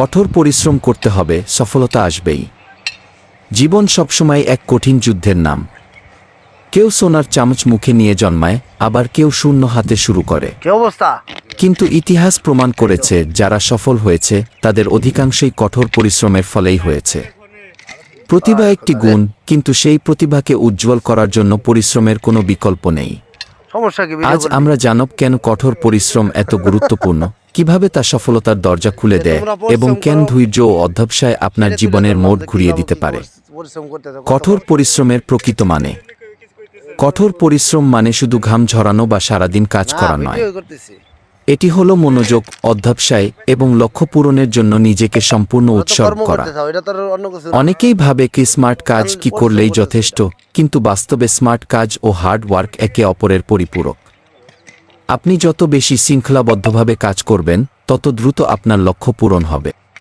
কঠোর পরিশ্রম করতে হবে, সফলতা আসবেই। জীবন সবসময় এক কঠিন যুদ্ধের নাম। কেউ সোনার চামচ মুখে নিয়ে জন্মায়, আবার কেউ শূন্য হাতে শুরু করে। কি অবস্থা? কিন্তু ইতিহাস প্রমাণ করেছে যারা সফল হয়েছে তাদের অধিকাংশই কঠোর পরিশ্রমের ফলেই হয়েছে। প্রতিভা একটি গুণ, কিন্তু সেই প্রতিভাকে উজ্জ্বল করার জন্য পরিশ্রমের কোনো বিকল্প নেই। সমস্যা কি? আজ আমরা জানব কেন কঠোর পরিশ্রম এত গুরুত্বপূর্ণ, কিভাবে তা সফলতার দরজা খুলে দেয় এবং কেন ধৈর্য ও অধ্যবসায় আপনার জীবনের মোড় ঘুরিয়ে দিতে পারে। কঠোর পরিশ্রমের প্রকৃত মানে। কঠোর পরিশ্রম মানে শুধু ঘাম ঝরানো বা সারাদিন কাজ করা নয়। এটি হলো মনোযোগ, অধ্যবসায় এবং লক্ষ্য পূরণের জন্য নিজেকে সম্পূর্ণ উৎসর্গ করা। অনেকেই ভাবে কি স্মার্ট কাজ কি করলেই যথেষ্ট, কিন্তু বাস্তবে স্মার্ট কাজ ও হার্ড ওয়ার্ক একে অপরের পরিপূরক। আপনি যত বেশি শৃঙ্খলাবদ্ধভাবে কাজ করবেন, তত দ্রুত আপনার লক্ষ্য পূরণ হবে।